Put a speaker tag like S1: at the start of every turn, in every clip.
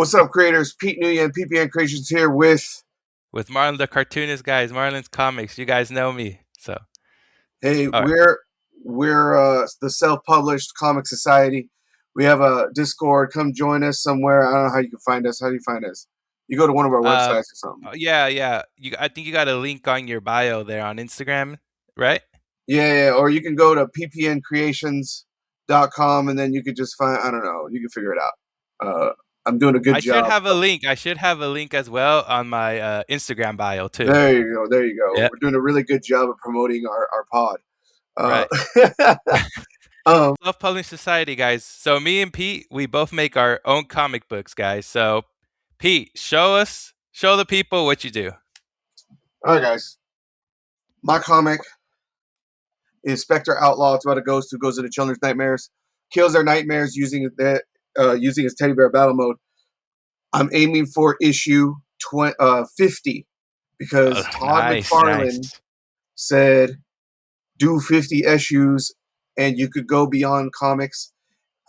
S1: What's up, creators? Pete Nguyen and PPN Creations here with.
S2: Marlon the Cartoonist, guys. Marlon's Comics. You guys know me. So,
S1: Hey,
S2: all right.
S1: we're the self-published comic society. We have a Discord. Come join us somewhere. I don't know how you can find us. How do you find us? You go to one of our
S2: Uh,
S1: websites or something.
S2: yeah, yeah. I think you got a link on your bio there on Instagram, right?
S1: Yeah, or you can go to ppncreations.com and then you could just find. I don't know. You can figure it out. I'm doing a good
S2: I should
S1: job.
S2: have a link. I should have a link as well on my Instagram bio too.
S1: There you go. There you go.
S2: Yeah,
S1: We're doing a really good job of promoting our pod. Uh,
S2: right.
S1: um,
S2: Self-Publishing Society, guys. So me and Pete, we both make our own comic books, guys. So, Pete, show the people what you do.
S1: all right, guys. My comic is Spectre Outlaw. It's about a ghost who goes into children's nightmares, kills their nightmares using his teddy bear battle mode. I'm aiming for issue 50 because Todd
S2: Nice,
S1: McFarlane
S2: nice.
S1: said do 50 issues and you could go beyond comics.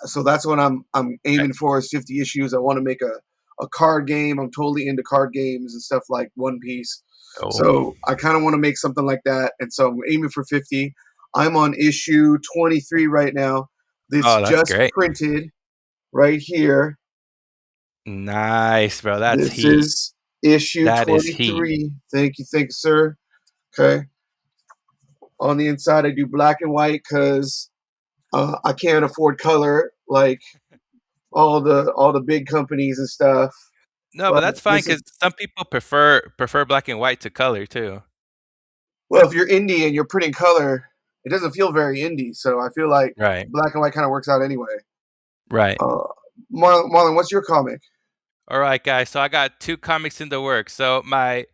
S1: So that's what I'm
S2: Right.
S1: aiming for is 50 issues. I want to make a card game. I'm totally into card games and stuff like One Piece.
S2: Oh,
S1: So I kind of want to make something like that. And so I'm aiming for 50. I'm on issue 23 right now. This
S2: oh, that's
S1: just
S2: great.
S1: printed right here.
S2: Nice, bro. That's
S1: This
S2: heat.
S1: is issue
S2: That is heat.
S1: 23. Thank you, sir. Okay. On the inside, I do black and white because I can't afford color like all the big companies and stuff.
S2: No, but
S1: But
S2: that's fine
S1: this is
S2: because some people prefer black and white to color too.
S1: well, if you're indie and you're printing color, it doesn't feel very indie. So I feel like
S2: Right,
S1: black and white kind of works out anyway.
S2: right.
S1: Uh, Marlon, what's your comic?
S2: All right, guys. So I got two comics in the works. So my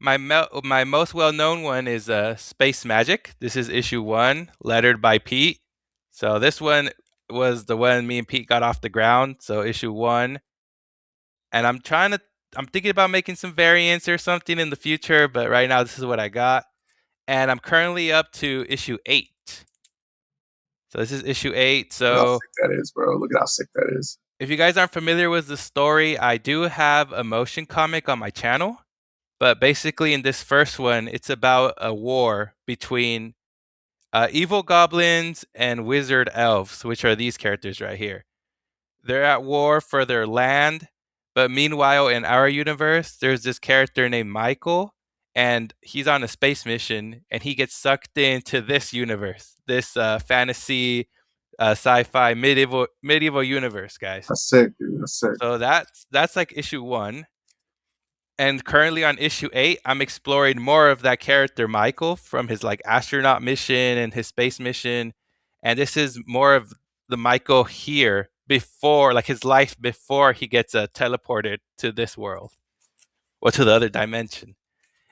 S2: most well known one is Space Magic. This is issue 1, lettered by Pete. So this one was the one me and Pete got off the ground. So issue 1, and I'm thinking about making some variants or something in the future, but right now this is what I got, and I'm currently up to issue 8. So this is issue 8.
S1: Look how
S2: So
S1: sick that is, bro. Look at how sick that is.
S2: if you guys aren't familiar with the story, I do have a motion comic on my channel. But basically, in this first one, it's about a war between evil goblins and wizard elves, which are these characters right here. They're at war for their land. But meanwhile, in our universe, there's this character named Michael, and he's on a space mission, and he gets sucked into this universe, this fantasy, sci-fi, medieval universe, guys.
S1: That's sick, dude. That's sick.
S2: So that's like issue 1. And currently on issue 8, I'm exploring more of that character Michael from his like astronaut mission and his space mission. And this is more of the Michael here before, like his life before he gets teleported to this world or to the other dimension.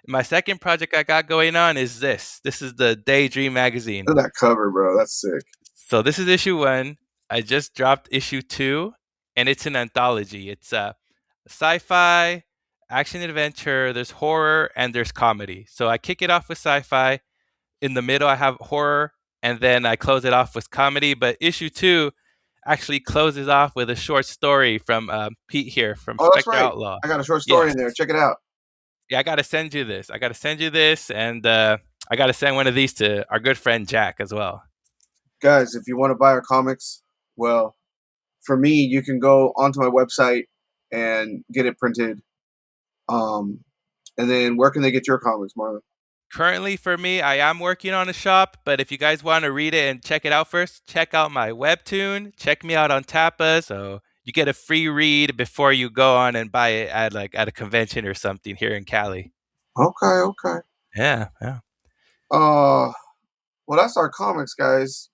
S2: My second project I got going on is this. This is the Daydream magazine.
S1: Look at that cover, bro. That's sick.
S2: So this is issue 1. I just dropped issue 2, and it's an anthology. It's sci-fi, action adventure, there's horror, and there's comedy. So I kick it off with sci-fi. In the middle, I have horror, and then I close it off with comedy. But issue 2 actually closes off with a short story from Pete here from
S1: Oh, that's
S2: Spectre
S1: right.
S2: Outlaw.
S1: I got a short story
S2: Yes.
S1: in there. Check it out.
S2: Yeah, I got to send you this. And I got to send one of these to our good friend Jack as well.
S1: Guys, if you want to buy our comics, well, for me, you can go onto my website and get it printed. And then where can they get your comics, Marlon?
S2: Currently, for me, I am working on a shop, but if you guys want to read it and check it out first, check out my Webtoon. Check me out on Tappa, so you get a free read before you go on and buy it at a convention or something here in Cali.
S1: Okay.
S2: Yeah, yeah.
S1: Well, that's our comics, guys.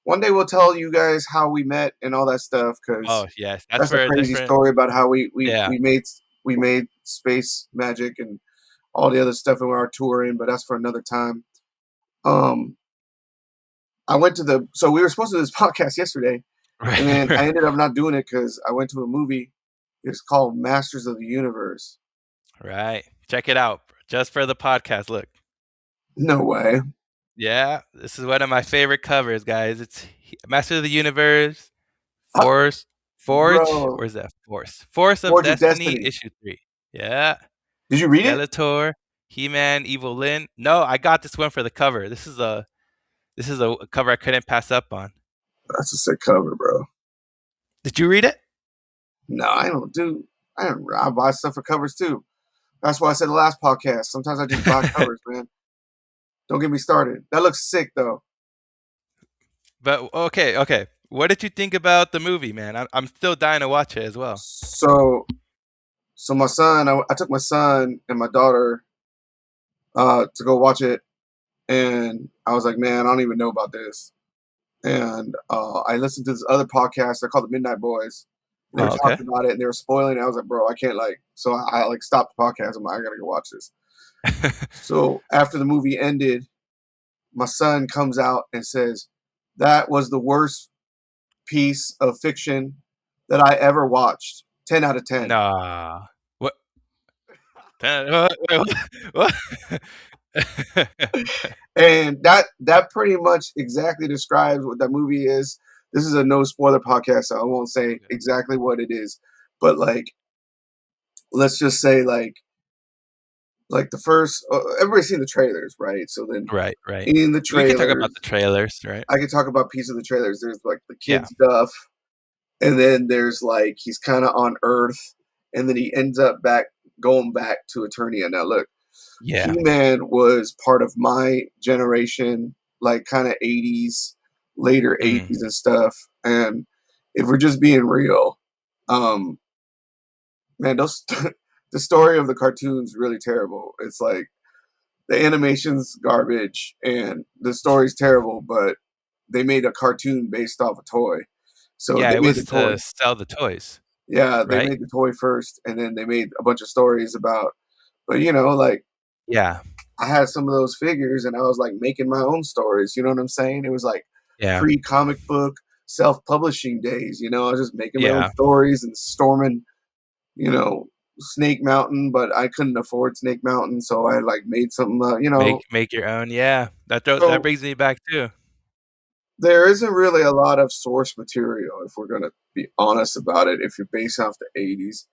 S1: One day we'll tell you guys how we met and all that stuff, because
S2: Oh, yes, that's
S1: that's
S2: for
S1: a
S2: a
S1: crazy
S2: different.
S1: story about how we we,
S2: Yeah,
S1: we made we made space magic and all the other stuff in our touring, but that's for another time. Um, I went to so we were supposed to do this podcast yesterday, and then I
S2: right.
S1: ended up not doing it because I went to a movie. It's called Masters of the Universe.
S2: Right. Check it out just for the podcast. Look.
S1: No way.
S2: Yeah, this is one of my favorite covers, guys. It's Master of the Universe,
S1: How,
S2: Force. Forge,
S1: bro.
S2: where's that? Force of
S1: Forge of
S2: Destiny,
S1: Destiny.
S2: issue 3. Yeah.
S1: Did you read it?
S2: Skeletor, He-Man, Evil Lyn. No, I got this one for the cover. This is a cover I couldn't pass up on.
S1: That's a sick cover, bro.
S2: Did you read it?
S1: No, I don't do. I buy stuff for covers too. That's why I said the last podcast. Sometimes I just buy covers, man. Don't get me started. That looks sick though.
S2: But okay. What did you think about the movie, man? I'm still dying to watch it as well.
S1: So my son, I took my son and my daughter to go watch it, and I was like, man, I don't even know about this. And I listened to this other podcast. They're called the Midnight Boys. And they were
S2: Oh, okay.
S1: talking about it, and they were spoiling it. I was like, bro, I can't like. So I like stopped the podcast. I'm like, I gotta go watch this. So after the movie ended, my son comes out and says, that was the worst piece of fiction that I ever watched. 10 out of 10.
S2: Nah. What? What?
S1: And that pretty much exactly describes what that movie is. This is a no spoiler podcast, so I won't say exactly what it is. But like, let's just say like the first everybody's seen the trailers, right? So then
S2: Right.
S1: in the
S2: We can talk about
S1: trailers,
S2: the trailers, right?
S1: I can talk about piece of the trailers. There's like the kid
S2: Yeah.
S1: stuff, and then there's like he's kind of on Earth, and then he ends up going back to Eternia. Now look,
S2: Yeah.
S1: He-Man was part of my generation, like kind of 80s, later 80s and stuff. And if we're just being real, um, man, those the story of the cartoon's really terrible. It's like the animation's garbage and the story's terrible, but they made a cartoon based off a toy. So
S2: Yeah,
S1: they
S2: it
S1: made the
S2: was
S1: toy.
S2: to sell the toys,
S1: Yeah, they
S2: right?
S1: made the toy first, and then they made a bunch of stories about. But you know, like
S2: Yeah.
S1: I had some of those figures, and I was like making my own stories. You know what I'm saying? It was like
S2: Yeah.
S1: pre-comic book self-publishing days. You know, I was just making my own
S2: Yeah.
S1: stories and storming, you know, Snake Mountain, but I couldn't afford Snake Mountain, so I like made some. You know,
S2: Make your own. Yeah. That
S1: so
S2: brings me back too.
S1: there isn't really a lot of source material if we're gonna be honest about it. If you're based off the '80s,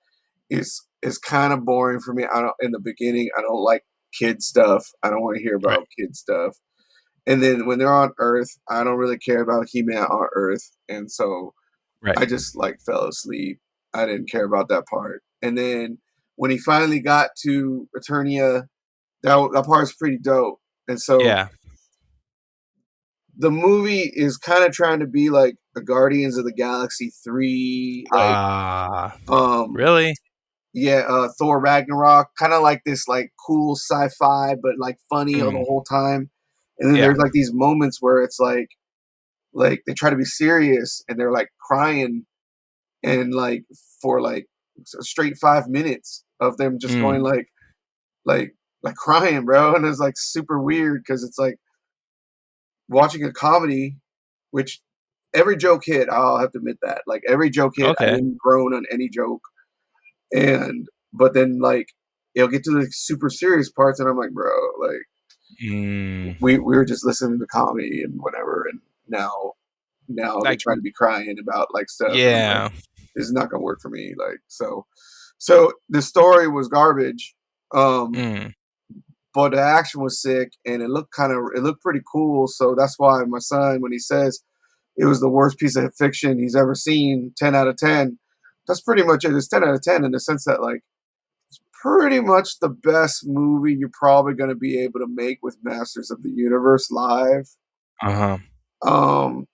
S1: it's kind of boring for me. I don't in the beginning. I don't like kid stuff. I don't want to hear
S2: Right.
S1: about kid stuff. And then when they're on Earth, I don't really care about He-Man on Earth, and so
S2: Right.
S1: I just like fell asleep. I didn't care about that part. And then when he finally got to Eternia, that part is pretty dope. And so
S2: Yeah.
S1: the movie is kind of trying to be like a Guardians of the Galaxy 3, like
S2: Ah.
S1: um
S2: Really?
S1: yeah, Thor Ragnarok, kind of like this like cool sci-fi, but like funny all the
S2: Mm.
S1: whole time. And then
S2: Yeah.
S1: there's like these moments where it's like they try to be serious and they're like crying and like for like a straight 5 minutes of them just going
S2: Mm.
S1: like like crying, bro. And it's like super weird because it's like watching a comedy, which every joke hit. I'll have to admit that. Like every joke hit, I
S2: Okay.
S1: didn't groan on any joke. And but then like it'll get to the super serious parts, and I'm like, bro, like
S2: Mm.
S1: we were just listening to comedy and whatever, and now they
S2: Like,
S1: try to be crying about like stuff, and I'm like,
S2: yeah.
S1: this is not gonna work for me. Like so the story was garbage,
S2: Mm.
S1: but the action was sick, and it looked pretty cool. So that's why my son, when he says it was the worst piece of fiction he's ever seen, 10 out of 10. That's pretty much it. It's 10 out of 10 in the sense that like pretty much the best movie you're probably going to be able to make with Masters of the Universe live.
S2: Uh-huh.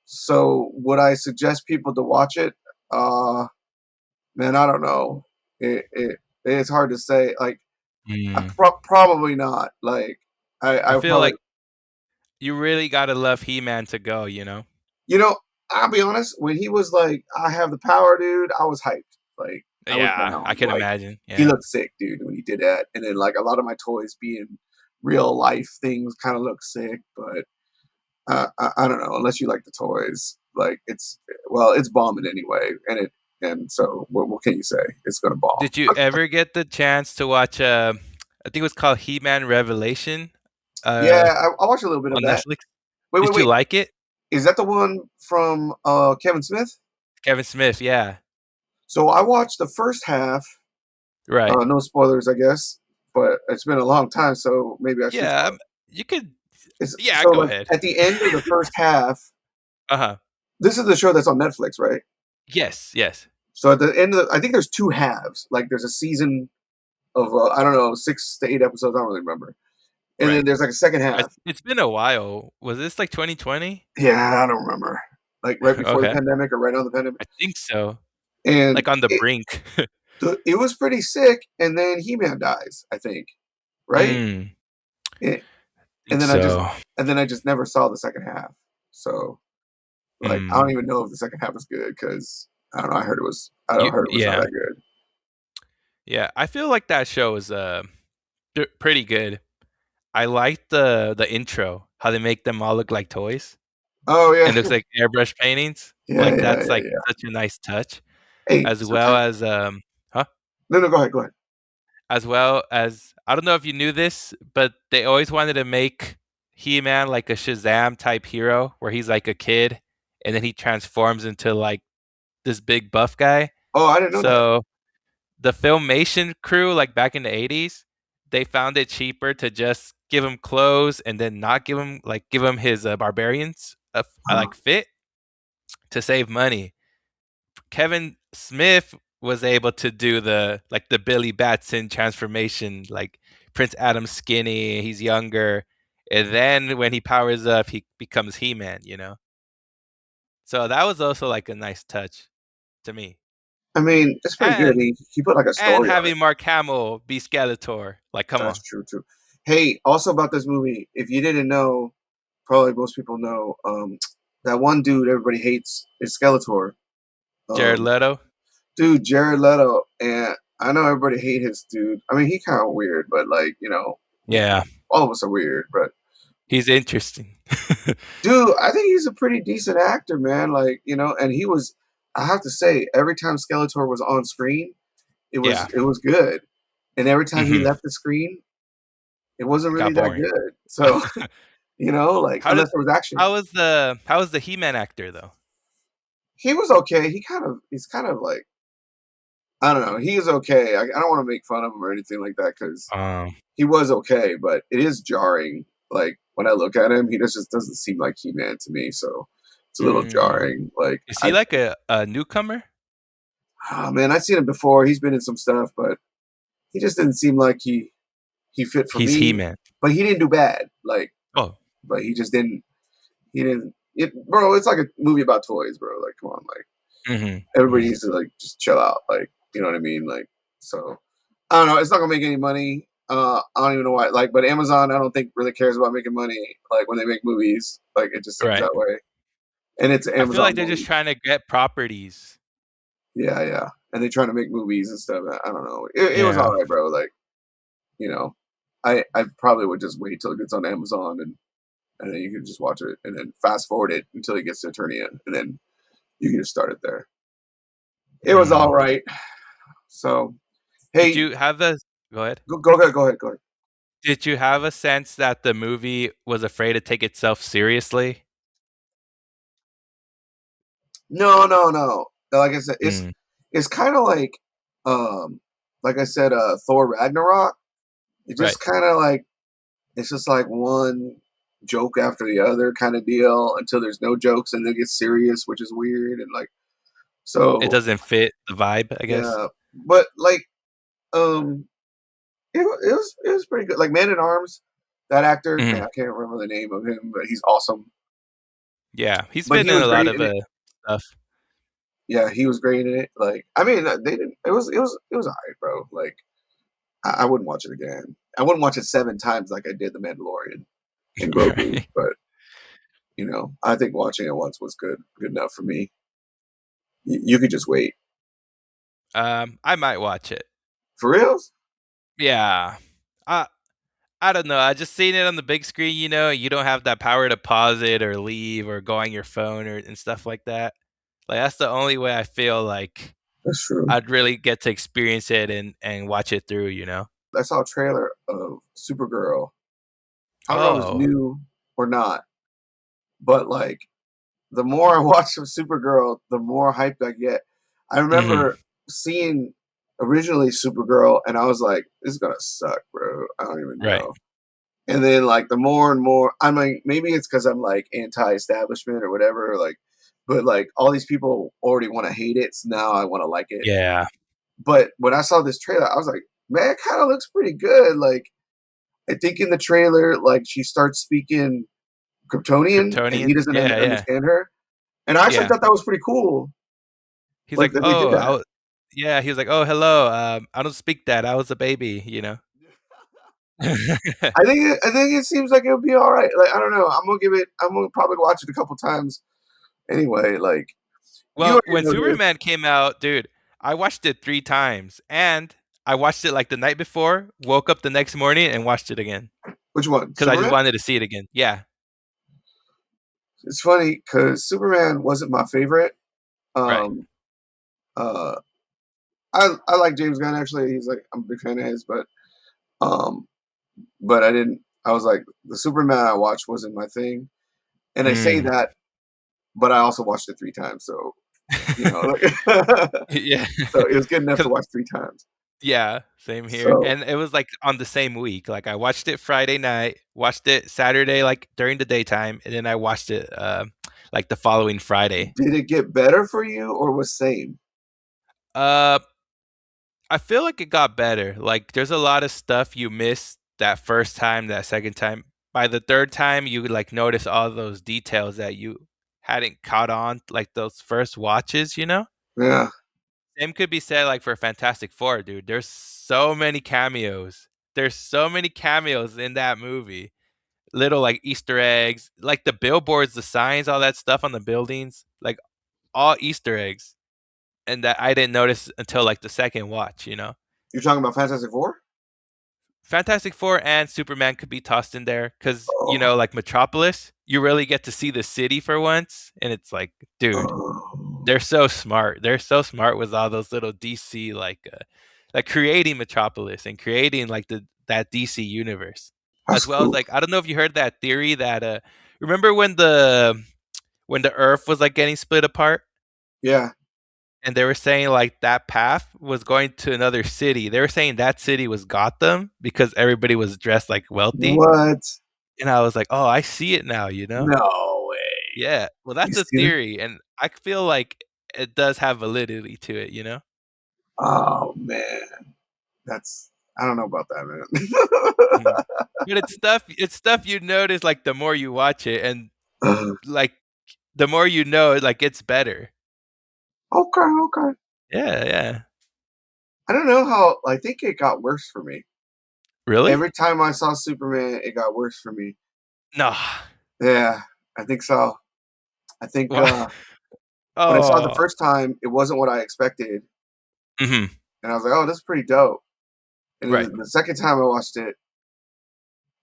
S1: So would I suggest people to watch it? Uh, Man, I don't know. It's hard to say. Like,
S2: Mm.
S1: probably not. Like,
S2: I
S1: I
S2: feel
S1: probably,
S2: like you really gotta love He-Man to go, you know?
S1: you know, I'll be honest. When he was like, "I have the power, dude," I was hyped. Like, I was
S2: Yeah, I
S1: down.
S2: can
S1: Like,
S2: imagine.
S1: he
S2: Yeah.
S1: looked sick, dude, when he did that. And then like a lot of my toys being real life things kind of look sick, but I don't know. Unless you like the toys, like it's bombing anyway, and so what can you say? It's gonna bomb.
S2: Did you ever get the chance to watch, I think it was called He-Man Revelation,
S1: Yeah,
S2: uh,
S1: I watched a little bit of
S2: on
S1: that.
S2: Netflix?
S1: Wait,
S2: Did you
S1: wait.
S2: like it?
S1: Is that the one from Kevin Smith?
S2: Kevin Smith, yeah.
S1: So I watched the first half.
S2: Right.
S1: No spoilers, I guess, but it's been a long time, so maybe I should
S2: Yeah,
S1: spoil.
S2: you could.
S1: It's
S2: Yeah,
S1: so
S2: go
S1: like
S2: ahead.
S1: at the end of the first half.
S2: Uh-huh.
S1: This is the show that's on Netflix, right?
S2: Yes, yes.
S1: So at the end of I think there's two halves. Like there's a season of I don't know 6 to 8 episodes. I don't really remember. And then
S2: Right.
S1: there's like a second
S2: It's
S1: half.
S2: it's been a while. Was this like 2020?
S1: Yeah, I don't remember. Like right before the
S2: Okay.
S1: pandemic or right on the pandemic.
S2: I think so.
S1: And
S2: Like on the
S1: it,
S2: brink.
S1: it was pretty sick. And then He-Man dies, I think, right?
S2: Mm,
S1: And, and
S2: think
S1: then I just
S2: so.
S1: never saw the second half. So like I don't
S2: Mm.
S1: even know if the second half was good because I don't know. I heard it was not
S2: Yeah.
S1: that good.
S2: Yeah, I feel like that show is pretty good. I like the intro, how they make them all look like toys.
S1: Oh
S2: And
S1: yeah,
S2: looks like airbrush paintings.
S1: yeah,
S2: Like
S1: yeah,
S2: that's
S1: yeah,
S2: like
S1: yeah.
S2: such a nice touch,
S1: Hey,
S2: as well
S1: sometimes
S2: as huh?
S1: no, no, go ahead, go ahead.
S2: As well as I don't know if you knew this, but they always wanted to make He-Man like a Shazam type hero where he's like a kid and then he transforms into like this big buff guy.
S1: Oh, I didn't know that.
S2: So the filmation crew, like back in the 80s, they found it cheaper to just give him clothes and then not give him his barbarians
S1: Huh.
S2: like fit to save money. Kevin Smith was able to do the Billy Batson transformation, like Prince Adam's skinny, he's younger, and then when he powers up, he becomes He-Man. So that was also like a nice touch to me.
S1: I mean, it's pretty good.
S2: And
S1: He put like a
S2: and
S1: story on it.
S2: having Mark Hamill be Skeletor, like come
S1: That's
S2: on.
S1: true too. Hey, also about this movie, if you didn't know, probably most people know, that one dude everybody hates is Skeletor.
S2: Jared
S1: Um,
S2: Leto,
S1: dude, Jared Leto, and I know everybody hate his dude. I mean, he kind of weird, but like
S2: yeah,
S1: all of us are weird. But
S2: he's interesting.
S1: dude, I think he's a pretty decent actor, man. Like and he was. I have to say, every time Skeletor was on screen,
S2: Yeah,
S1: it was good, and every time he
S2: hmm
S1: left the screen, it wasn't really
S2: got
S1: that
S2: boring.
S1: good. So like
S2: how did
S1: unless there was action,
S2: how was the He-Man actor though?
S1: he was okay. He's kind of like I don't know. He is okay. I don't want to make fun of him or anything like that because
S2: Um,
S1: he was okay, but it is jarring. Like when I look at him, he just doesn't seem like He Man to me. So it's a little
S2: mm,
S1: jarring. Like
S2: is he like a newcomer?
S1: oh man, I've seen him before. He's been in some stuff, but he just didn't seem like he fit for
S2: He's
S1: me.
S2: He-Man.
S1: But he didn't do bad. Like,
S2: Oh,
S1: but he just didn't. He didn't. Bro, it's like a movie about toys, bro. Like, come on, like
S2: hmm
S1: everybody
S2: hmm
S1: needs to like just chill out. Like, you know what I mean? Like, so I don't know. It's not gonna make any money. I don't even know why. Like, but Amazon, I don't think really cares about making money. Like when they make movies, like it just seems
S2: right.
S1: that way. And it's an
S2: I feel
S1: Amazon
S2: like they're just
S1: movie.
S2: trying to get properties.
S1: Yeah, yeah. And they trying to make movies and stuff. I don't know. It was all
S2: Yeah.
S1: right, bro. Like, you know, I probably would just wait till it gets on Amazon and then you can just watch it and then fast forward it until it gets to Eternia and then you can just start it there. It was all
S2: Mm.
S1: right. So
S2: Did
S1: hey,
S2: you have the Go ahead.
S1: go ahead.
S2: Did you have a sense that the movie was afraid to take itself seriously?
S1: No, no, no. Like I said,
S2: Mm,
S1: it's kind of like I said, Thor Ragnarok. It
S2: right.
S1: just kind of like it's just like one joke after the other kind of deal until there's no jokes and then it gets serious, which is weird and like
S2: It
S1: so
S2: doesn't fit the vibe, I guess.
S1: yeah. But like um, it was pretty good. Like Man at Arms, that actor, man,
S2: Mhm.
S1: I can't remember the name of him, but he's awesome.
S2: Yeah, he's
S1: But
S2: been
S1: he
S2: in
S1: was
S2: a lot
S1: great
S2: of
S1: in it.
S2: stuff.
S1: Yeah, he was great in it. Like I mean, they didn't. It was alright, bro. Like I wouldn't watch it again. I wouldn't watch it 7 times like I did The Mandalorian and Grogu.
S2: Right.
S1: But I think watching it once was good enough for me. You could just wait
S2: I might watch it.
S1: for reals.
S2: Yeah. I I don't know. I just seen it on the big screen, you don't have that power to pause it or leave or go on your phone and stuff like that. Like that's the only way I feel like
S1: That's true.
S2: I'd really get to experience it and watch it through.
S1: I saw a trailer of Supergirl. I don't know if it's
S2: Oh.
S1: new or not, but like the more I watch of Supergirl, the more hyped I get. I
S2: Mhm.
S1: remember seeing originally Supergirl, and I was like, "This is gonna suck, bro. I don't even
S2: Right.
S1: know." And then like the more and more, I'm like, maybe it's because I'm like anti-establishment or whatever, like, but like all these people already want to hate it, so now I want to like it.
S2: Yeah.
S1: But when I saw this trailer, I was like, man, it kind of looks pretty good. Like, I think in the trailer, like she starts speaking Kryptonian, and he
S2: Kryptonian.
S1: doesn't
S2: Yeah, yeah,
S1: understand her. And I actually
S2: yeah.
S1: thought that was pretty cool,
S2: He's
S1: like
S2: like,
S1: that they did
S2: "Oh,
S1: that.
S2: yeah." He was like, "Oh, hello. I don't speak that. I was a baby."
S1: I think it seems like it would be all right. Like I don't know. I'm gonna give it. I'm gonna probably watch it a couple times anyway. Like you
S2: Well,
S1: already
S2: when
S1: know this.
S2: Superman came out, dude, I watched it 3 times, and I watched it, like, the night before, woke up the next morning, and watched it again
S1: Which one?
S2: because I just
S1: Superman?
S2: wanted to see it again. Yeah.
S1: It's funny because Superman wasn't my favorite.
S2: Right.
S1: Um, uh, I like James Gunn actually. He's like I'm a big fan of his, um, but I didn't. I was like the Superman I watched wasn't my thing, and I say
S2: Mm.
S1: that, but I also watched it 3 times. So like,
S2: Yeah.
S1: so it was good enough to
S2: 'Cause
S1: watch 3 times.
S2: yeah, same here,
S1: So
S2: and it was, like, on the same week, like, I watched it Friday night, watched it Saturday, like, during the daytime, and then I watched it, like, the following Friday.
S1: did it get better for you or was same?
S2: Uh, I feel like it got better, like, there's a lot of stuff you missed that first time, that second time. By the 3rd time, you would, like, notice all those details that you hadn't caught on, like, those first watches?
S1: Yeah,
S2: Same could be said, like, for Fantastic Four, dude. There's so many cameos. There's so many cameos in that movie. Little, like, Easter eggs, like, the billboards, the signs, all that stuff on the buildings, like, all Easter eggs, and that I didn't notice until, like, the second watch?
S1: you're talking about Fantastic Four.
S2: Fantastic Four and Superman could be tossed in there because,
S1: Oh,
S2: like, Metropolis, you really get to see the city for once, and it's like, dude,
S1: oh,
S2: they're so smart. They're so smart with all those little DC, like creating Metropolis and creating, like, that DC universe,
S1: that's
S2: as well as,
S1: cool.
S2: like, I don't know if you heard that theory that, remember when the Earth was, like, getting split apart,
S1: Yeah.
S2: and they were saying, like, that path was going to another city. They were saying that city was Gotham because everybody was dressed, like, wealthy,
S1: What?
S2: and I was like, "Oh, I see it now."
S1: No way.
S2: Yeah, well,
S1: You
S2: that's a
S1: see it?
S2: theory, and I feel like it does have validity to it?
S1: Oh man, that's I don't know about that,
S2: Mhm.
S1: man.
S2: But it's stuff you notice, like, the more you watch it, and, like, the more you know, like, it's better.
S1: Okay, okay.
S2: Yeah, yeah.
S1: I don't know how. I think it got worse for me.
S2: Really?
S1: Every time I saw Superman, it got worse for me.
S2: No.
S1: Yeah, I think so. I think
S2: Wha
S1: when I saw it the
S2: Oh.
S1: first time, it wasn't what I expected,
S2: Mhm.
S1: and I was like, "Oh, this is pretty dope." And then
S2: Right.
S1: the second time I watched it,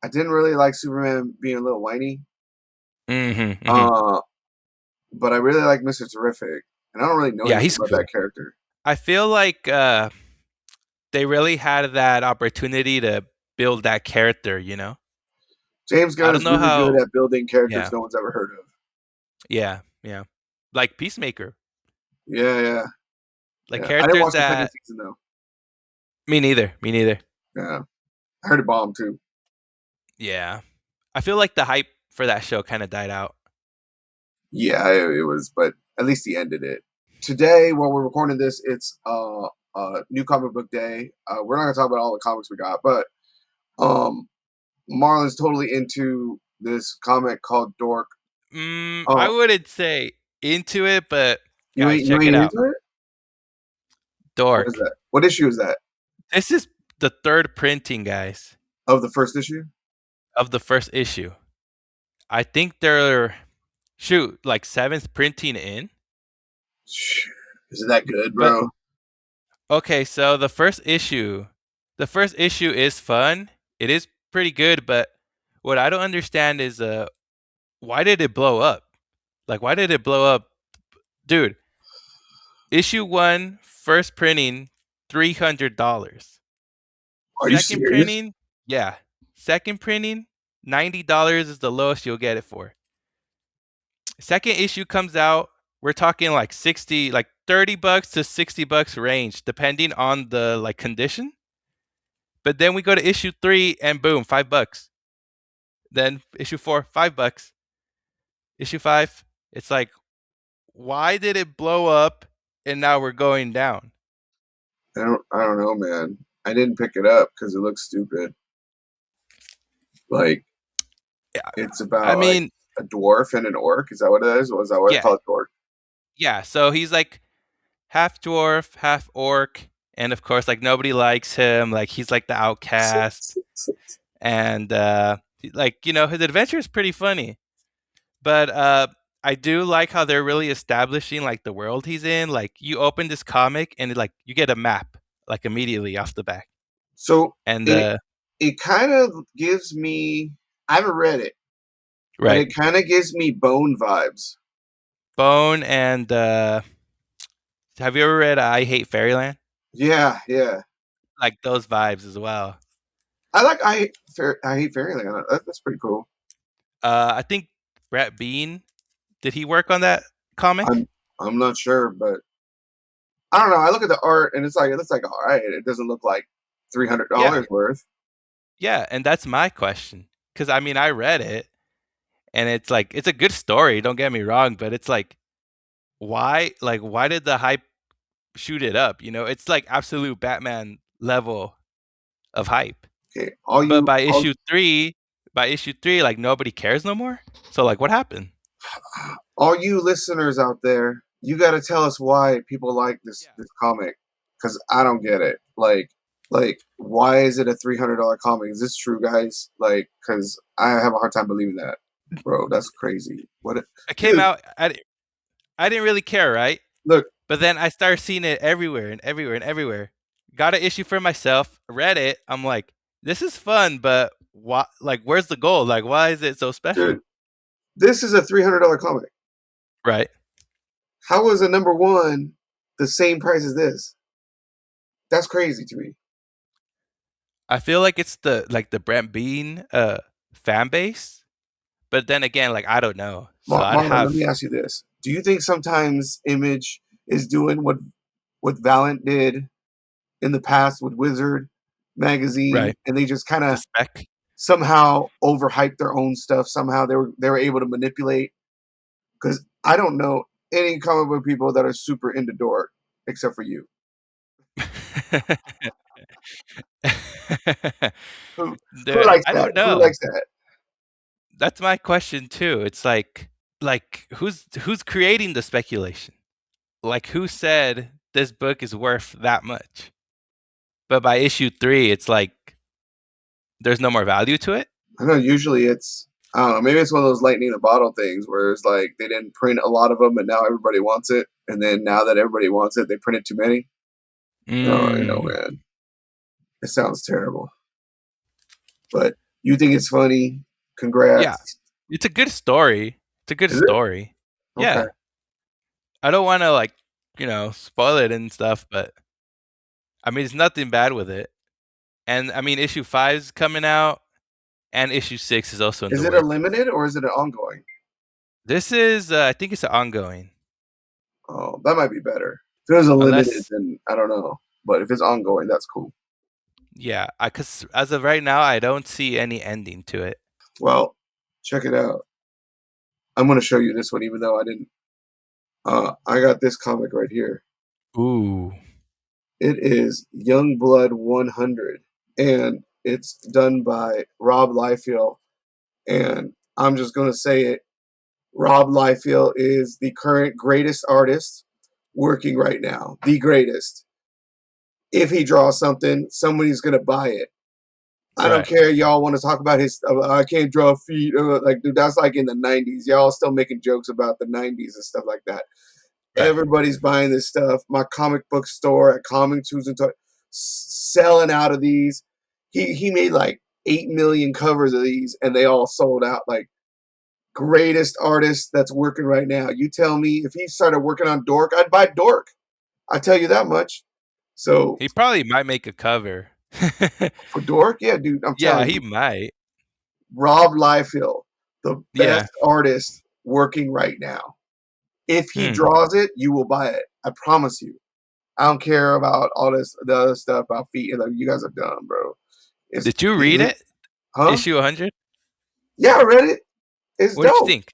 S1: I didn't really like Superman being a little whiny,
S2: Mhm, mhm.
S1: uh, but I really like Mister Terrific, and I don't really know
S2: Yeah,
S1: anything
S2: he's
S1: about that
S2: cool.
S1: character.
S2: I feel like, they really had that opportunity to build that character?
S1: James
S2: I
S1: Gunn
S2: don't
S1: is
S2: know
S1: really good
S2: how.
S1: at building characters
S2: Yeah.
S1: no one's ever heard of.
S2: Yeah, yeah. Like Peacemaker.
S1: Yeah, yeah,
S2: Like,
S1: yeah. I didn't
S2: characters
S1: watch the second
S2: that.
S1: season though.
S2: Me neither, me neither.
S1: Yeah, I heard it bombed too.
S2: Yeah. I feel like the hype for that show kinda died out.
S1: Yeah, it was, but at least he ended it. Today, while we're recording this, it's new comic book day. We're not gonna talk about all the comics we got, but um, Marlon's totally into this comic called Dork.
S2: I
S1: Oh,
S2: wouldn't say into it, but
S1: you
S2: guys,
S1: ain't you
S2: check it
S1: ain't
S2: out.
S1: into it? What is
S2: Dork.
S1: that? What issue is that
S2: This is the 3rd printing, guys,
S1: of the first issue?
S2: of the 1st issue. I think they're like 7th printing in.
S1: Is it that good,
S2: But
S1: bro?
S2: okay, so the first issue is fun. It is pretty good, but what I don't understand is why did it blow up? Like, why did it blow up? Dude, issue one, first printing, $300.
S1: Are you
S2: Second
S1: serious?
S2: printing, yeah. Second printing, $90 is the lowest you'll get it for. Second issue comes out, we're talking like 60, like $30 to $60 range, depending on the like condition. But then we go to issue 3 and boom, $5. Then issue 4, $5. Issue 5, it's like, why did it blow up and now we're going down?
S1: I don't know, man. I didn't pick it up because it looks stupid. Like it's
S2: I
S1: about like
S2: mean,
S1: a dwarf and an orc. Is that what it is? Or is that what it's
S2: yeah,
S1: called? Orc.
S2: yeah. So he's like half dwarf, half orc, and of course, like nobody likes him. Like he's like the outcast, and like his adventure is pretty funny. But I do like how they're really establishing like the world he's in. Like you open this comic and like you get a map like immediately off the back,
S1: So
S2: and
S1: it kind of gives me. I haven't read it, but
S2: right,
S1: it kind of gives me Bone vibes.
S2: Bone and have you ever read I Hate Fairyland?
S1: Yeah, yeah.
S2: Like those vibes as well.
S1: I hate Fairyland. That's pretty cool.
S2: I think Brett Bean, did he work on that comic?
S1: I'm I'm not sure, but I don't know. I look at the art and it looks like all right. It doesn't look like three hundred
S2: Yeah,
S1: dollars worth.
S2: yeah, and that's my question. Because I mean, I read it, and it's like it's a good story. Don't get me wrong, but it's like, why? Like, why did the hype shoot it up? It's like absolute Batman level of hype.
S1: Okay,
S2: But by issue 3, like nobody cares no more. So like, what happened?
S1: all you listeners out there, you got to tell us why people like this
S2: Yeah.
S1: this comic because I don't get it. Like why is it a $300 comic? Is this true, guys? Like, because I have a hard time believing that, bro. That's crazy.
S2: It came
S1: Dude?
S2: out. I didn't really care, right?
S1: Look,
S2: But then I started seeing it everywhere and everywhere and everywhere. Got an issue for myself, read it. I'm like, this is fun, but why? Like, where's the goal? Like, why is it so special?
S1: dude, this is a $300 comic.
S2: Right.
S1: How is a number one the same price as this? That's crazy to me.
S2: I feel like it's the Brent Bean fan base, but then again, like I don't know. So I'd
S1: Marlon, let
S2: have
S1: me ask you this: do you think sometimes Image is doing what Valiant did in the past with Wizard magazine,
S2: right
S1: and they just kind
S2: the
S1: of
S2: spec.
S1: somehow overhyped their own stuff? Somehow they were able to manipulate. Because I don't know any comic book people that are super into Dork except for you. Who likes
S2: I
S1: that?
S2: don't
S1: Who
S2: know.
S1: likes that?
S2: That's my question too. It's like who's creating the speculation? Like who said this book is worth that much? But by issue 3, it's like there's no more value to it.
S1: I know. Usually it's I don't know. Maybe it's one of those lightning in a bottle things where it's like they didn't print a lot of them, and now everybody wants it. And then now that everybody wants it, they printed too many. Oh,
S2: Mm.
S1: man, it sounds terrible. But you think it's funny?
S2: Yeah,
S1: Congrats.
S2: it's a good story. It's a good
S1: Is it
S2: story.
S1: okay?
S2: Yeah, I don't want to like spoil it and stuff, but I mean, it's nothing bad with it. And I mean, issue 5 is coming out, and issue 6 is also in
S1: Is
S2: the
S1: it a
S2: works.
S1: limited or is it an ongoing?
S2: This is, I think it's ongoing,
S1: Oh, that might be better. If it was a limited,
S2: unless,
S1: then I don't know. But if it's ongoing, that's cool.
S2: yeah, because as of right now, I don't see any ending to it.
S1: Well, check it out. I'm going to show you this one, even though I didn't. I got this comic right here.
S2: Ooh,
S1: It is Youngblood 100, and it's done by Rob Liefeld. And I'm just going to say it. Rob Liefeld is the current greatest artist working right now. The greatest. If he draws something, somebody's going to buy it. I don't
S2: right,
S1: care. Y'all want to talk about his. I can't draw feet. Like, dude, that's like in the '90s. Y'all still making jokes about the '90s and stuff like that.
S2: right,
S1: Everybody's buying this stuff. My comic book store at Comic Tools and selling out of these. He made like 8 million covers of these, and they all sold out. Like greatest artist that's working right now. You tell me if he started working on Dork, I'd buy Dork. I tell you that much. So
S2: he probably might make a cover.
S1: for Dork, yeah, dude, I'm
S2: Yeah,
S1: telling
S2: he
S1: you,
S2: might.
S1: Rob Liefeld, the
S2: Yeah,
S1: best artist working right now. If he
S2: Hmm.
S1: draws it, you will buy it. I promise you. I don't care about all the other stuff about feet. Like, you guys are dumb, bro. It's
S2: Did you read
S1: he,
S2: it?
S1: huh?
S2: Issue 100?
S1: Yeah, I read it. It's
S2: What did you
S1: dope,
S2: think?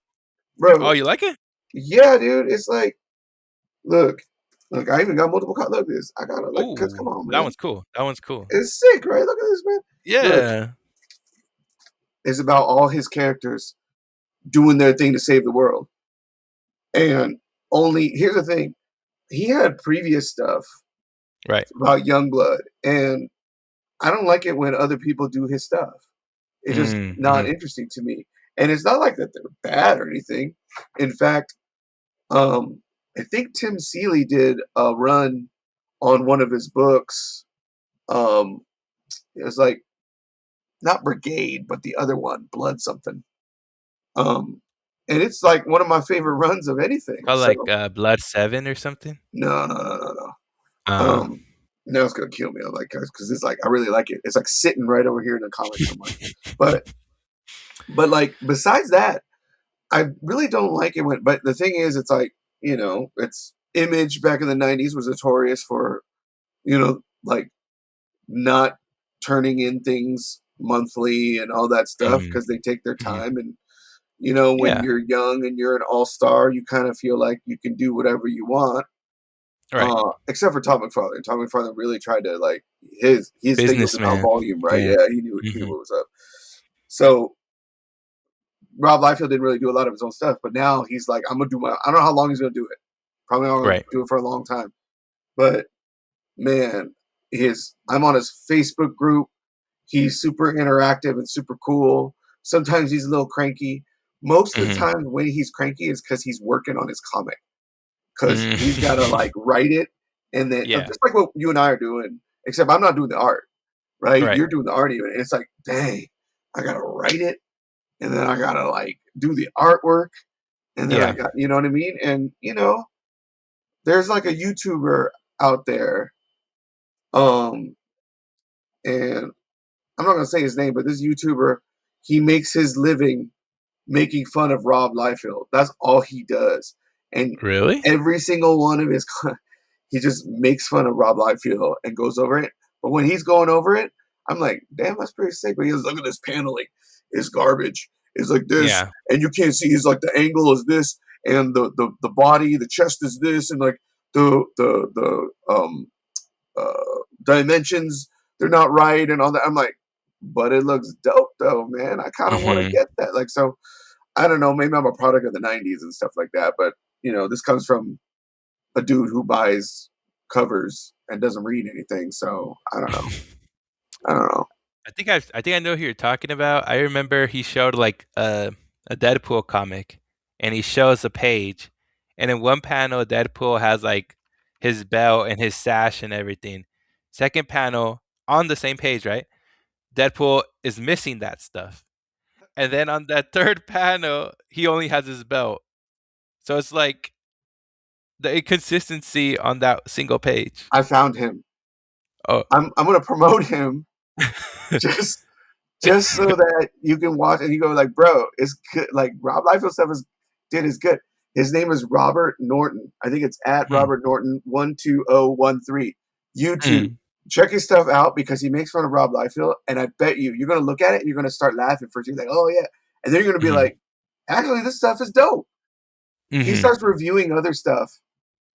S2: Oh,
S1: bro.
S2: you like it?
S1: Yeah, dude. It's like, look, look. I even got multiple. Look at this. I got it. Like, cause
S2: Ooh,
S1: come on,
S2: that
S1: man.
S2: one's cool. That one's cool.
S1: It's sick, right? Look at this, man. Look,
S2: Yeah.
S1: it's about all his characters doing their thing to save the world. And only here's the thing: he had previous stuff
S2: Right.
S1: about Youngblood, and I don't like it when other people do his stuff. It's just not
S2: Mm-hmm.
S1: interesting to me. And it's not like that they're bad or anything. In fact, I think Tim Seeley did a run on one of his books. Um, it was like not Brigade, but the other one, Blood something. Um, and it's like one of my favorite runs of anything.
S2: Called like
S1: So
S2: Blood 7 or something.
S1: no, no, no, no, no.
S2: Uh,
S1: Now it's gonna kill me. I'm like, because it's like I really like it. It's like sitting right over here in the comic somewhere. But like besides that, I really don't like it when. But the thing is, it's like it's Image back in the '90s was notorious for like not turning in things monthly and all that stuff
S2: mhm,
S1: because they take their
S2: mhm.
S1: time and when
S2: Yeah.
S1: you're young and you're an all-star, you kind of feel like you can do whatever you want.
S2: Right.
S1: Except for Tom McFarlane. Tom McFarlane really tried to like his thing was about
S2: Businessman.
S1: volume, right?
S2: Yeah.
S1: Yeah, he knew
S2: Hmm.
S1: what was up. So Rob Liefeld didn't really do a lot of his own stuff, but now he's like, I'm gonna do my. I don't know how long he's gonna do it. Probably not gonna
S2: Right.
S1: do it for a long time. But man, I'm on his Facebook group. He's super interactive and super cool. Sometimes he's a little cranky. Most of the
S2: Hmm.
S1: time when he's cranky is because he's working on his comic. Because he's got to
S2: Mm.
S1: like write it and then
S2: Yeah.
S1: just like what you and I are doing, except I'm not doing the art, right?
S2: Right.
S1: You're doing the art even. And it's like, dang, I gotta write it and then I gotta like do the artwork and then I
S2: Yeah.
S1: got you know what I mean? And there's like a YouTuber out there, um, and I'm not gonna say his name, but this YouTuber, he makes his living making fun of Rob Liefeld. That's all he does. And
S2: Really?
S1: every single one of his he just makes fun of Rob Liefeld and goes over it. But when he's going over it, I'm like, damn, that's pretty sick. But he goes, look at this paneling. It's garbage. It's like this,
S2: Yeah.
S1: and you can't see. It's like the angle is this, and the body, the chest is this, and like the dimensions they're not right and all that. I'm like, but it looks dope though, man. I kind of want to
S2: Hmm.
S1: get that. Like, so I don't know. Maybe I'm a product of the '90s and stuff like that. But this comes from a dude who buys covers and doesn't read anything. So I don't know. I don't know.
S2: I think I know who you're talking about. I remember he showed like a Deadpool comic, and he shows a page, and in one panel, Deadpool has like his belt and his sash and everything. Second panel on the same page, right? Deadpool is missing that stuff, and then on that third panel, he only has his belt. So it's like the inconsistency on that single page.
S1: I found him.
S2: Oh.
S1: I'm gonna promote him just so that you can watch and you go like, bro, it's good. Like Rob Liefeld stuff is good. His name is Robert Norton. I think it's at
S2: Hmm.
S1: Robert Norton 12013. YouTube.
S2: Mm.
S1: Check his stuff out because he makes fun of Rob Liefeld, and I bet you're gonna look at it and you're gonna start laughing first. You're like, oh yeah, and then you're gonna be
S2: Hmm.
S1: like, actually, this stuff is dope. He
S2: Hmm.
S1: starts reviewing other stuff,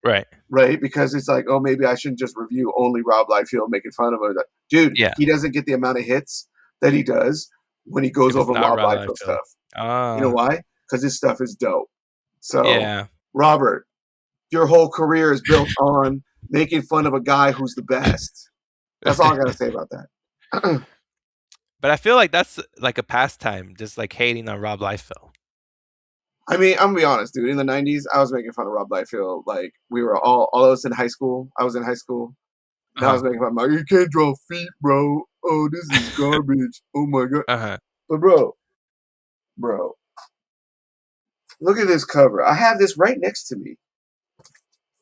S2: Right.
S1: right? Because it's like, oh, maybe I shouldn't just review only Rob Liefeld making fun of him. Dude,
S2: Yeah.
S1: he doesn't get the amount of hits that he does when he goes
S2: If it's
S1: over
S2: not
S1: Rob
S2: Rob
S1: Liefeld
S2: Liefeld.
S1: stuff. You know
S2: Ah.
S1: why? Because his stuff is dope. So,
S2: Yeah.
S1: Robert, your whole career is built on making fun of a guy who's the best. That's all I gotta say about that.
S2: But I feel like that's like a pastime, just like hating on Rob Liefeld.
S1: I mean, I'm gonna be honest, dude. In the '90s, I was making fun of Rob Liefeld. Like we were all of us in high school. I was in high school. And I was
S2: Uh-huh.
S1: making fun. I'm like, you can't draw feet, bro. Oh, this is garbage. Oh my god.
S2: Uh-huh.
S1: But bro, look at this cover. I have this right next to me.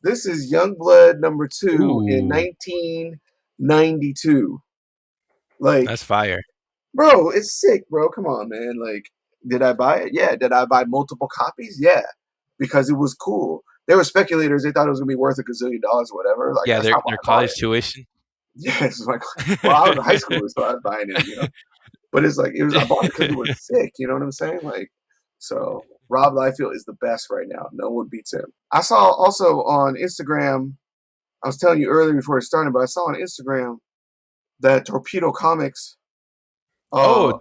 S1: This is Youngblood #2 in
S2: Ooh,
S1: 1992. Like,
S2: that's fire.
S1: bro, it's sick, bro. Come on, man. Like, did I buy it? Yeah. Did I buy multiple copies? Yeah. because it was cool. They were speculators. They thought it was gonna be worth $1 gazillion or whatever. Like
S2: Yeah,
S1: that's not why
S2: their
S1: I bought
S2: college
S1: it.
S2: tuition.
S1: Yeah, it's like, well, I was a high schooler, so I was buying it, But it's like it was. I bought it because it was sick. You know what I'm saying? Like, so Rob Liefeld is the best right now. No one beats him. I saw also on Instagram. I was telling you earlier before it started, but I saw on Instagram that Torpedo Comics uh
S2: Oh,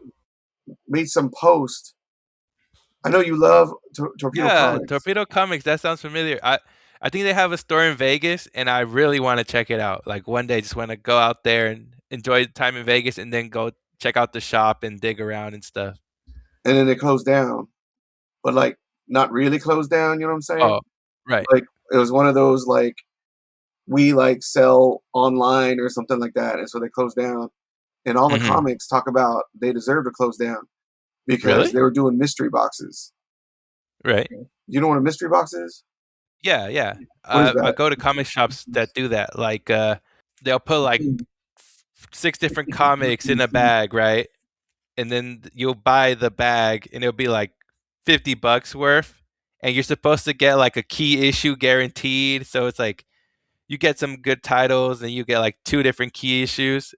S1: made some post. I know you love Torpedo
S2: yeah,
S1: Comics,
S2: Torpedo Comics. That sounds familiar. I think they have a store in Vegas, and I really want to check it out. Like one day, just want to go out there and enjoy the time in Vegas, and then go check out the shop and dig around and stuff.
S1: and then they closed down, but like not really closed down. You know what I'm saying?
S2: Oh, right.
S1: Like it was one of those like we like sell online or something like that, and so they closed down. And all the
S2: Hmm.
S1: comics talk about they deserve to close down because
S2: Really?
S1: they were doing mystery boxes.
S2: Right.
S1: You know what a mystery box is?
S2: Yeah, yeah.
S1: What is
S2: I
S1: that?
S2: go to comic shops that do that. Like, they'll put like 6 different comics in a bag, right? And then you'll buy the bag, and it'll be like $50 worth, and you're supposed to get like a key issue guaranteed. So it's like you get some good titles, and you get like 2 different key issues.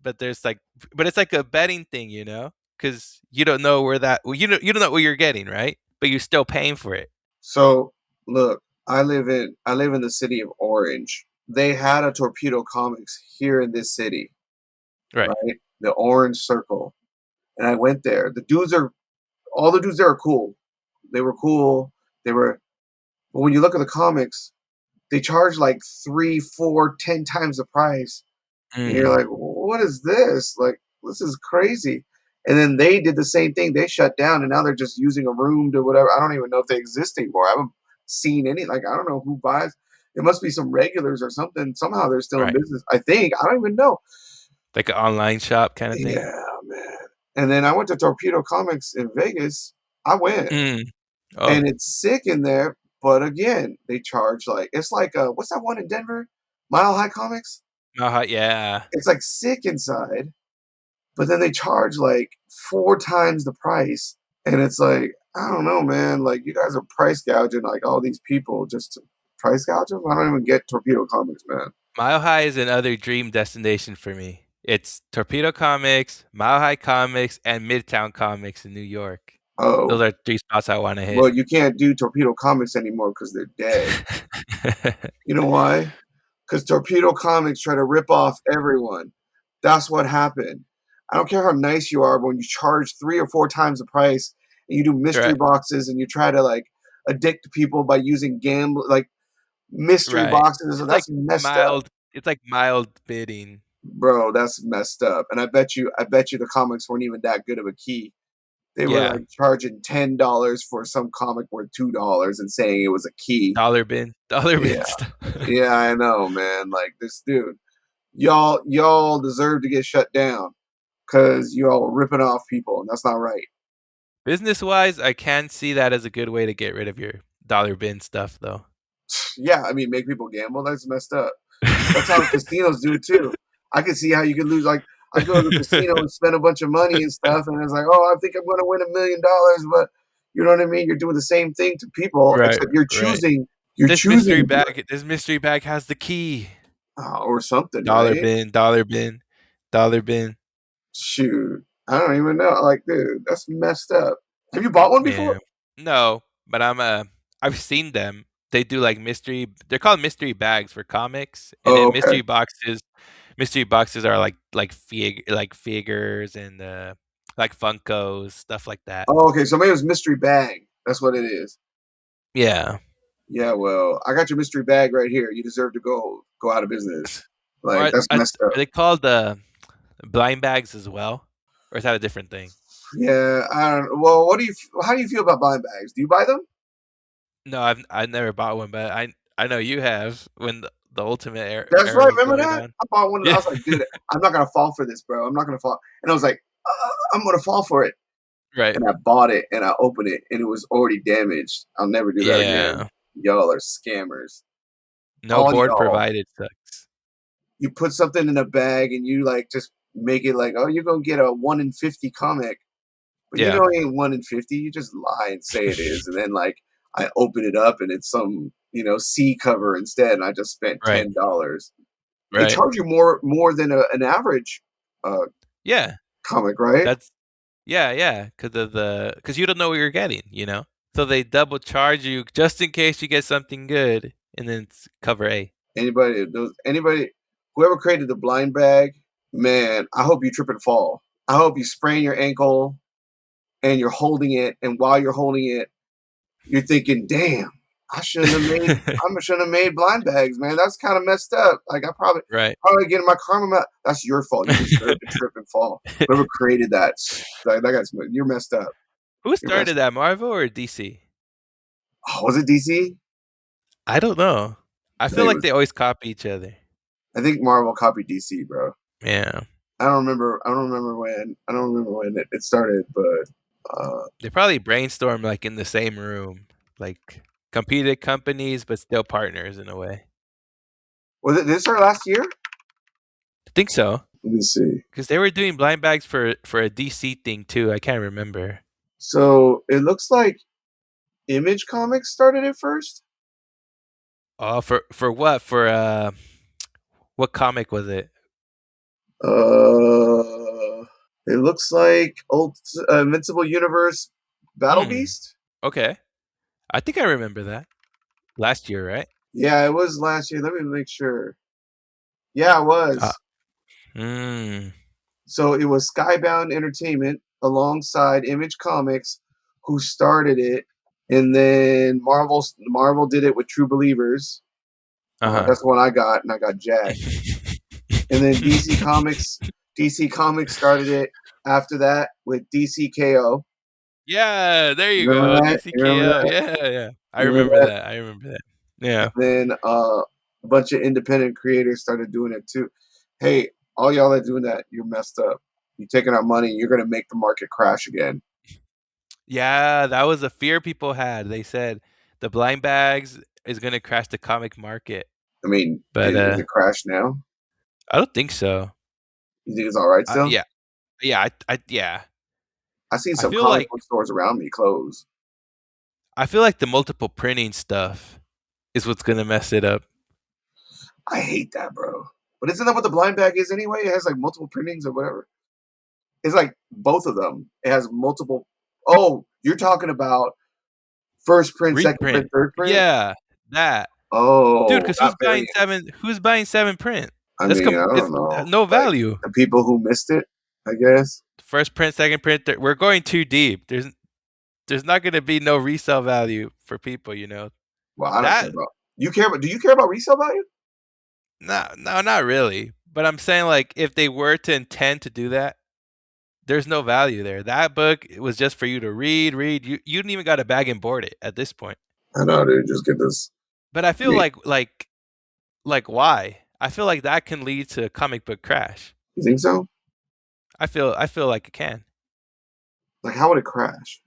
S2: But it's like a betting thing, because you don't know where you don't know what you're getting, right? But you're still paying for it,
S1: So look, I live in the city of Orange. They had a Torpedo Comics here in this city,
S2: right?
S1: right? The Orange Circle. And I went there. The dudes are all the dudes there are cool. They were cool. They were but when you look at the comics, they charge like 3, 4, 10 times the price. And you're
S2: Mm,
S1: like, what is this? Like, this is crazy. And then they did the same thing. They shut down and now they're just using a room to whatever. I don't even know if they exist anymore. I haven't seen any. Like, I don't know who buys. It must be some regulars or something. Somehow they're still in
S2: right.
S1: business. I think. I don't even know.
S2: Like an online shop kind of thing.
S1: Yeah, man. And then I went to Torpedo Comics in Vegas. I went.
S2: Mm. Oh,
S1: And it's sick in there. But again, they charge like, it's like, what's that one in Denver? Mile High Comics?
S2: yeah.
S1: It's like sick inside. But then they charge like 4 times the price. And it's like, I don't know, man. Like, you guys are price gouging like all these people just to price gouge them. I don't even get Torpedo Comics, man.
S2: Mile High is another dream destination for me. It's Torpedo Comics, Mile High Comics, and Midtown Comics in New York. Those
S1: Oh,
S2: are 3 spots I want to hit.
S1: well, you can't do Torpedo Comics anymore because they're dead. You know why? Because Torpedo Comics try to rip off everyone. That's what happened. I don't care how nice you are, but when you charge 3 or 4 times the price and you do mystery
S2: Right,
S1: boxes and you try to like addict people by using gamble like mystery
S2: right.
S1: boxes, so
S2: It's like
S1: that's messed up,
S2: mild. It's like mild bidding.
S1: bro. That's messed up. And I bet you the comics weren't even that good of a key. They were
S2: Yeah,
S1: like charging $10 for some comic worth $2 and saying it was a key.
S2: dollar bin
S1: Yeah,
S2: stuff.
S1: yeah, I know, man. Like this dude, y'all deserve to get shut down because y'all were ripping off people, and that's not right.
S2: Business wise, I can see that as a good way to get rid of your dollar bin stuff, though.
S1: Yeah, I mean, make people gamble. That's messed up. That's how casinos do it too. I can see how you could lose. Like, I go to the casino and spend a bunch of money and stuff, and it's like, oh, I think I'm going to win $1 million, but you know what I mean. You're doing the same thing to people,
S2: Right,
S1: except you're
S2: right.
S1: choosing. You're choosing to do it,
S2: This mystery bag has the key.
S1: or something,
S2: Dollar
S1: right?
S2: bin, dollar bin, dollar bin.
S1: Shoot, I don't even know. Like, dude, that's messed up. Have you bought one before?
S2: Yeah. No, but I've seen them. They do like they're called mystery bags for comics, and
S1: Oh,
S2: then
S1: okay.
S2: mystery boxes are like figures and like Funkos, stuff like that.
S1: Oh, okay. So maybe it's mystery bag. That's what it is.
S2: Yeah.
S1: Yeah, well, I got your mystery bag right here. You deserve to go out of business. Like
S2: Are
S1: that's
S2: are
S1: messed up.
S2: they called blind bags as well? Or is that a different thing?
S1: Yeah, I don't. Well, how do you feel about blind bags? Do you buy them?
S2: No, I've never bought one, but I know you have when the Ultimate
S1: That's
S2: era
S1: right.
S2: was
S1: Remember
S2: going
S1: that?
S2: on.
S1: I bought one. I
S2: Yeah.
S1: was like, dude, I'm not gonna fall for this, bro. I'm not gonna fall. And I was like, I'm gonna fall for it.
S2: Right.
S1: And I bought it and I opened it and it was already damaged. I'll never do that again.
S2: Yeah.
S1: Y'all are scammers.
S2: No
S1: All
S2: board
S1: y'all.
S2: provided sucks.
S1: You put something in a bag and you like just make it like, oh, you're gonna get a 1 in 50 comic. But you
S2: Yeah.
S1: know it ain't 1 in 50. You just lie and say it is. And then like I open it up and it's some C cover instead, and I just spent
S2: Right.
S1: $10. They
S2: Right.
S1: charge you more than an average
S2: Yeah.
S1: comic, right?
S2: That's yeah, because you don't know what you're getting, you know? So they double charge you just in case you get something good, and then it's cover A.
S1: Anybody, whoever created the blind bag, man, I hope you trip and fall. I hope you sprain your ankle and you're holding it, and while you're holding it, you're thinking, "Damn, I shouldn't have made blind bags, man. That's kind of messed up. Like I
S2: Right.
S1: probably getting my karma. That's your fault. You deserve to trip and fall. Whoever created that, you're messed up.
S2: Who
S1: You're messed
S2: started that, Marvel or DC?
S1: Oh, was it DC?
S2: I don't know. I
S1: No,
S2: feel like they always copy each other.
S1: I think Marvel copied DC, bro.
S2: Yeah.
S1: I don't remember. I don't remember when it started, but
S2: They probably brainstorm like in the same room, like competed companies, but still partners in a way.
S1: was it this our last year?
S2: I think so.
S1: Let me see.
S2: Because they were doing blind bags for a DC thing too. I can't remember.
S1: So it looks like Image Comics started it first.
S2: Oh, for what? For what comic was it?
S1: It looks like old Invincible Universe Battle
S2: Hmm.
S1: Beast.
S2: Okay, I think I remember that last year, right?
S1: Yeah, it was last year. Let me make sure. Yeah, it
S2: Uh,
S1: was.
S2: mm,
S1: So it was Skybound Entertainment alongside Image Comics, who started it, and then Marvel did it with True Believers.
S2: uh
S1: That's the one I got, and I got jacked. And then DC Comics started it after that with DCKO.
S2: Yeah, there you
S1: You remember
S2: go.
S1: that? You remember
S2: DCKO.
S1: that?
S2: Yeah. I
S1: You remember
S2: remember
S1: that?
S2: that. I remember that. Yeah.
S1: And then a bunch of independent creators started doing it too. Hey, all y'all that doing that, you're messed up. You're taking our money. You're gonna make the market crash again.
S2: Yeah, that was a fear people had. They said the blind bags is gonna crash the comic market.
S1: I mean,
S2: But
S1: is it crashed now?
S2: I don't think so.
S1: You think it's all right still?
S2: Yeah. Yeah.
S1: I seen
S2: I
S1: some
S2: feel
S1: comic
S2: like
S1: book stores around me close.
S2: the multiple printing stuff is what's gonna mess it up.
S1: I hate that, bro. But isn't that what the blind bag is anyway? It has like multiple printings or whatever. It's like both of them. It has multiple. Oh, you're talking about first print, second print,
S2: Reprint.
S1: third print.
S2: Yeah, that. Dude,
S1: Oh,
S2: because
S1: not variant.
S2: who's buying 7 print?
S1: I mean, I
S2: It's
S1: don't know.
S2: no
S1: Like
S2: value.
S1: the people who missed it, I guess.
S2: First print, second print, we're going too deep. There's not gonna be no resale value for people, you know.
S1: Well, I don't care
S2: That
S1: about. You care about? Do you care about resale value?
S2: no, not really. But I'm saying like if they were to intend to do that, there's no value there. That book was just for you to read. You didn't even got to bag and board it at this point.
S1: I know, dude. Just get this.
S2: But I
S1: I
S2: feel
S1: mean,
S2: like why? I feel like that can lead to a comic book crash.
S1: you think so?
S2: I feel like it can.
S1: Like, how would it crash?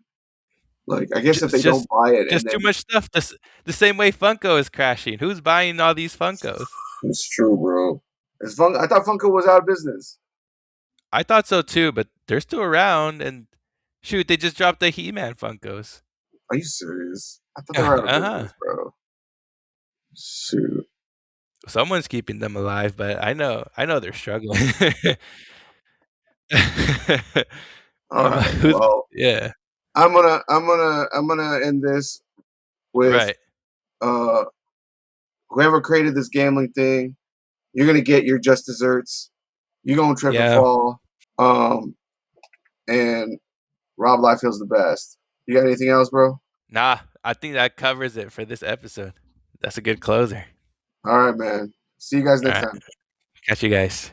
S1: Like, I guess if
S2: Just
S1: they don't buy it and
S2: just too
S1: then
S2: much stuff. The same way Funko is crashing. Who's buying all these Funkos?
S1: it's true, bro. I thought Funko was out of business.
S2: I thought so too, but they're still around. And shoot, they just dropped the He-Man Funkos.
S1: Are you serious? I thought they were out of
S2: Uh-huh.
S1: business, bro. Shoot.
S2: Someone's keeping them alive, but I know they're struggling.
S1: All right.
S2: Who's
S1: Well,
S2: yeah,
S1: I'm gonna end this with
S2: right.
S1: uh whoever created this gambling thing. You're gonna get your just desserts. You're gonna trip and
S2: Yeah.
S1: fall. And Rob Liefeld's the best. You got anything else, bro?
S2: Nah, I think that covers it for this episode. That's a good closer.
S1: All right, man. See you guys
S2: All
S1: next
S2: right.
S1: time.
S2: Catch you guys.